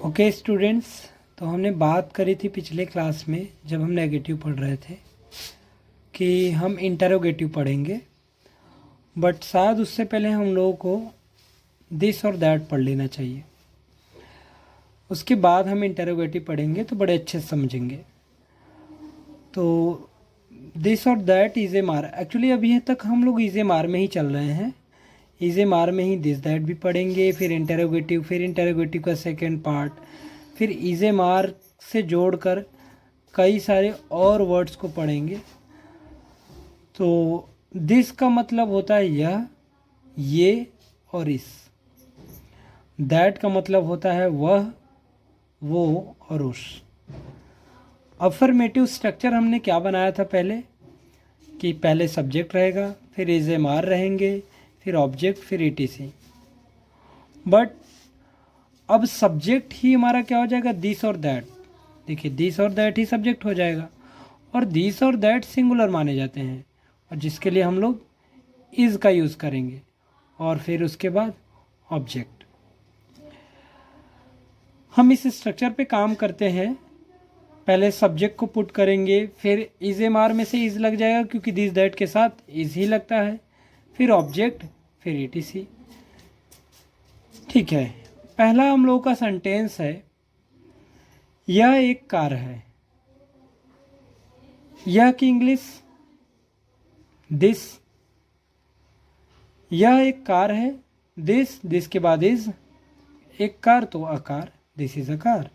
Okay students, तो हमने बात करी थी पिछले क्लास में जब हम नेगेटिव पढ़ रहे थे कि हम इंटरोगेटिव पढ़ेंगे, बट शायद उससे पहले हम लोगों को दिस और दैट पढ़ लेना चाहिए। उसके बाद हम इंटरोगेटिव पढ़ेंगे तो बड़े अच्छे से समझेंगे। तो दिस और दैट इज ए मार, एक्चुअली अभी तक हम लोग इज ए मार में ही चल रहे हैं। इज ए मार में ही दिस दैट भी पढ़ेंगे, फिर इंटरोगेटिव का सेकेंड पार्ट, फिर इज ए मार से जोड़कर कई सारे और वर्ड्स को पढ़ेंगे। तो दिस का मतलब होता है यह, ये और इस। दैट का मतलब होता है वह, वो और उस। अफर्मेटिव स्ट्रक्चर हमने क्या बनाया था पहले कि पहले सब्जेक्ट रहेगा, फिर इज ए मार रहेंगे, फिर ऑब्जेक्ट, फिर ईटीसी। बट अब सब्जेक्ट ही हमारा क्या हो जाएगा, दिस और दैट। देखिए दिस और दैट ही सब्जेक्ट हो जाएगा, और दिस और दैट सिंगुलर माने जाते हैं, और जिसके लिए हम लोग इज का यूज़ करेंगे, और फिर उसके बाद ऑब्जेक्ट। हम इस स्ट्रक्चर पे काम करते हैं। पहले सब्जेक्ट को पुट करेंगे, फिर इज एम आर में से इज लग जाएगा क्योंकि दिस दैट के साथ इज ही लगता है, फिर ऑब्जेक्ट, फिर ईटीसी। ठीक है, पहला हम लोगों का सेंटेंस है, यह एक कार है। यह की इंग्लिश दिस। यह एक कार है, दिस के बाद इज, एक कार तो a car, this is a car.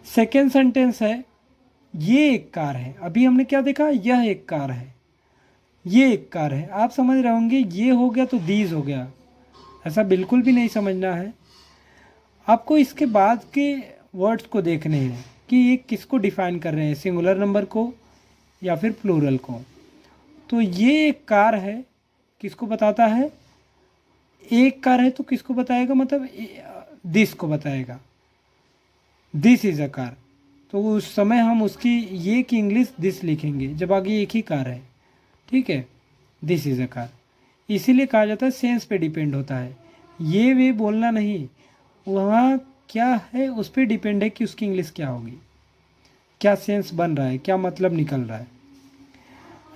Second sentence है, ये एक कार है। अभी हमने क्या देखा, यह एक कार है, ये एक कार है। आप समझ रहे होंगे ये हो गया तो दीज हो गया, ऐसा बिल्कुल भी नहीं समझना है। आपको इसके बाद के वर्ड्स को देखने हैं कि ये किसको डिफाइन कर रहे हैं, सिंगुलर नंबर को या फिर प्लूरल को। तो ये एक कार है किसको बताता है, एक कार है तो किसको बताएगा, मतलब दिस को बताएगा, दिस इज अ कार। तो उस समय हम उसकी ये की इंग्लिश दिस लिखेंगे जब आगे एक ही कार है। ठीक है, दिस इज अ कार। इसीलिए कहा जाता है सेंस पे डिपेंड होता है, ये वे बोलना नहीं, वहाँ क्या है उस पर डिपेंड है कि उसकी इंग्लिश क्या होगी, क्या सेंस बन रहा है, क्या मतलब निकल रहा है।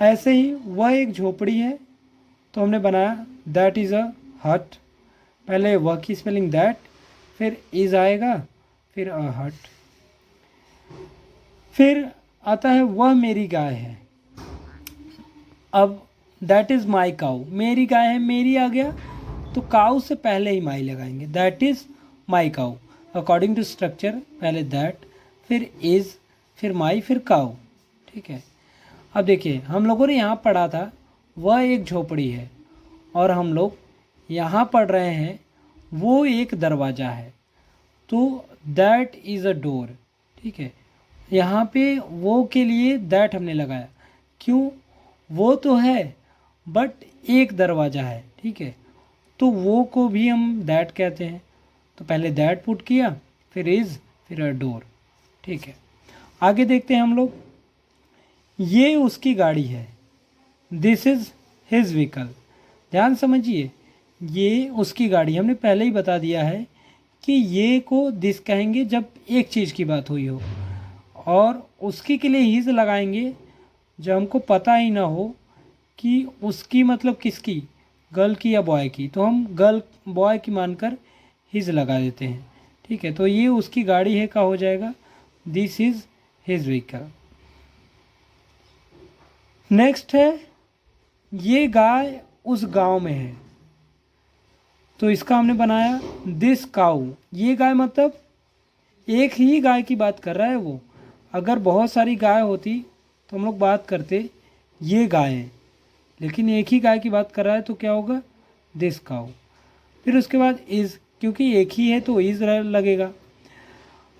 ऐसे ही वह एक झोपड़ी है, तो हमने बनाया दैट इज़ अ हट। पहले वह की स्पेलिंग दैट, फिर इज आएगा, फिर अ हट। फिर आता है वह मेरी गाय है। अब दैट इज़ माई काऊ, मेरी गाय है, मेरी आ गया तो काऊ से पहले ही माई लगाएंगे, that is my cow. According to structure पहले दैट, फिर इज़, फिर माई, फिर काऊ। ठीक है, अब देखिए हम लोगों ने यहाँ पढ़ा था वह एक झोपड़ी है, और हम लोग यहाँ पढ़ रहे हैं वो एक दरवाज़ा है, तो दैट इज़ अ डोर। ठीक है, यहाँ पे वो के लिए दैट हमने लगाया, क्यों, वो तो है बट एक दरवाज़ा है। ठीक है, तो वो को भी हम दैट कहते हैं, तो पहले दैट पुट किया, फिर इज़, फिर अ डोर। ठीक है, आगे देखते हैं हम लोग, ये उसकी गाड़ी है, दिस इज़ हिज व्हीकल। ध्यान समझिए, ये उसकी गाड़ी, हमने पहले ही बता दिया है कि ये को दिस कहेंगे जब एक चीज़ की बात हुई हो, और उसकी के लिए हिज लगाएंगे जब हमको पता ही ना हो कि उसकी मतलब किसकी, गर्ल की या बॉय की, तो हम गर्ल बॉय की मानकर हिज लगा देते हैं। ठीक है, तो ये उसकी गाड़ी है का हो जाएगा, this is his vehicle. Next है, ये गाय उस गांव में है, तो इसका हमने बनाया दिस काऊ। ये गाय मतलब एक ही गाय की बात कर रहा है वो, अगर बहुत सारी गाय होती तो हम लोग बात करते ये गाय है, लेकिन एक ही गाय की बात कर रहा है तो क्या होगा, दिस काऊ। फिर उसके बाद इज़, क्योंकि एक ही है तो इज़ लगेगा।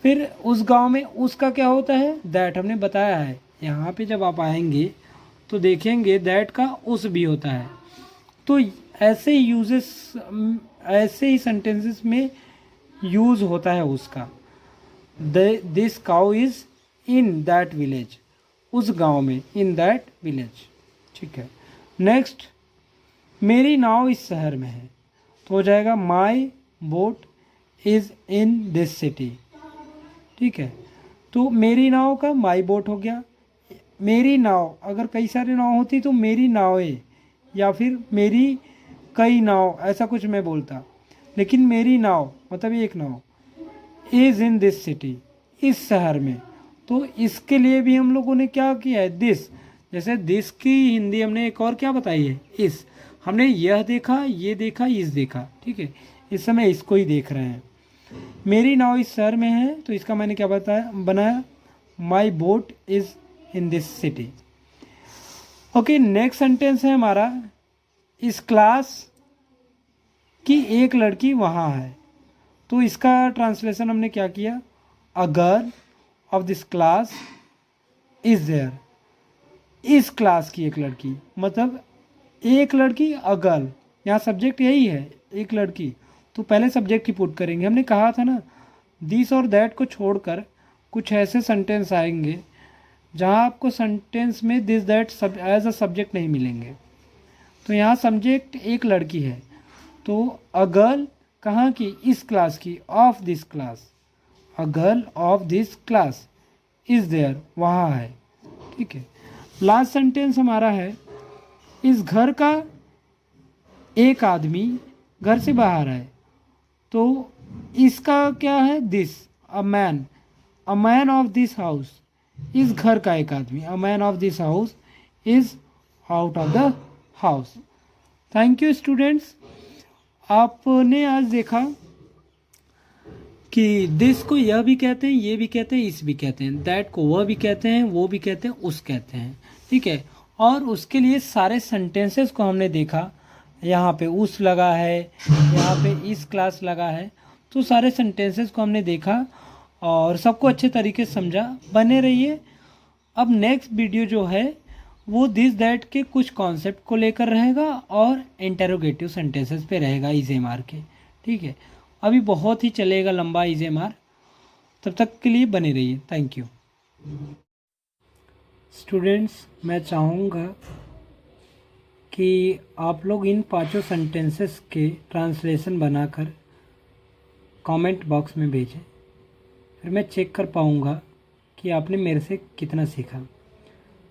फिर उस गांव में उसका क्या होता है, दैट हमने बताया है। यहाँ पे जब आप आएंगे तो देखेंगे दैट का उस भी होता है। तो ऐसे यूजेस, ऐसे ही सेंटेंसेस में यूज़ होता है उसका। This cow is in that village, उस गांव में, इन दैट विलेज। ठीक है, नेक्स्ट, मेरी नाव इस शहर में है, तो हो जाएगा माई boat is in this city. ठीक है, तो मेरी नाव का माई बोट हो गया। मेरी नाव, अगर कई सारे नाव होती तो मेरी नावें, या फिर मेरी कई नाव, ऐसा कुछ मैं बोलता। लेकिन मेरी नाव मतलब एक नाव, इज़ इन दिस सिटी, इस शहर में। तो इसके लिए भी हम लोगों ने क्या किया है, दिस। जैसे दिस की हिंदी हमने एक और क्या बताई है, इस। हमने यह देखा, ये देखा, इस देखा। ठीक है, इस समय इसको ही देख रहे हैं। मेरी नाव इस शहर में है, तो इसका मैंने क्या बताया, बनाया, माई boat is in this city. Okay, next sentence है हमारा, इस क्लास की एक लड़की वहाँ है। तो इसका ट्रांसलेशन हमने क्या किया, a girl of this class is there. इस क्लास की एक लड़की, मतलब एक लड़की, अ गर्ल, यहाँ सब्जेक्ट यही है, एक लड़की। तो पहले सब्जेक्ट की पुट करेंगे। हमने कहा था ना, दिस और दैट को छोड़कर कुछ ऐसे सेंटेंस आएंगे जहाँ आपको सेंटेंस में दिस दैट सब एज अ सब्जेक्ट नहीं मिलेंगे। तो यहाँ सब्जेक्ट एक लड़की है, तो अ गर्ल कहाँ की, इस क्लास की, of this class. A girl of this class is there, वहाँ है। ठीक है, लास्ट सेंटेंस हमारा है, इस घर का एक आदमी घर से बाहर है। तो इसका क्या है, this, a man of this house, इस घर का एक आदमी, a man of this house is out of the house. Thank you students. आपने आज देखा कि दिस को यह भी कहते हैं, ये भी कहते हैं, इस भी कहते हैं, दैट को वह भी कहते हैं, वो भी कहते हैं, उस कहते हैं। ठीक है, और उसके लिए सारे सेंटेंसेस को हमने देखा। यहाँ पे उस लगा है, यहाँ पे इस क्लास लगा है, तो सारे सेंटेंसेस को हमने देखा और सबको अच्छे तरीके से समझा। बने रहिए। अब नेक्स्ट वीडियो जो है वो दिस दैट के कुछ कॉन्सेप्ट को लेकर रहेगा और इंटेरोगेटिव सेंटेंसेस पे रहेगा इजेमार के। ठीक है, अभी बहुत ही चलेगा लंबा इजेमार, तब तक के लिए बने रहिए। Thank you students. मैं चाहूँगा कि आप लोग इन पांचों सेंटेंसेस के ट्रांसलेशन बनाकर कमेंट बॉक्स में भेजें, फिर मैं चेक कर पाऊँगा कि आपने मेरे से कितना सीखा।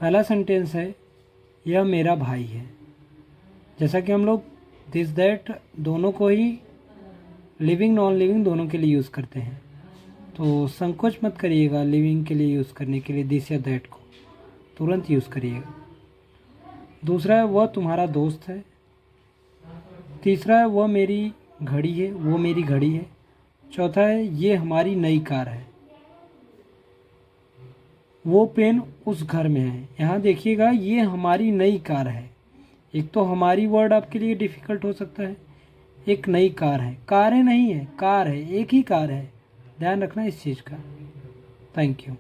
पहला सेंटेंस है, यह मेरा भाई है। जैसा कि हम लोग दिस दैट दोनों को ही लिविंग नॉन लिविंग दोनों के लिए यूज़ करते हैं, तो संकोच मत करिएगा लिविंग के लिए यूज़ करने के लिए दिस या दैट को, तुरंत यूज़ करिएगा। दूसरा है, वह तुम्हारा दोस्त है। तीसरा है, वह मेरी घड़ी है, वो मेरी घड़ी है। चौथा है, ये हमारी नई कार है। वो पेन उस घर में है। यहाँ देखिएगा, ये हमारी नई कार है। एक तो हमारी वर्ड आपके लिए डिफ़िकल्ट हो सकता है, एक नई कार है। कारें नहीं है, कार है, एक ही कार है। ध्यान रखना इस चीज़ का। Thank you.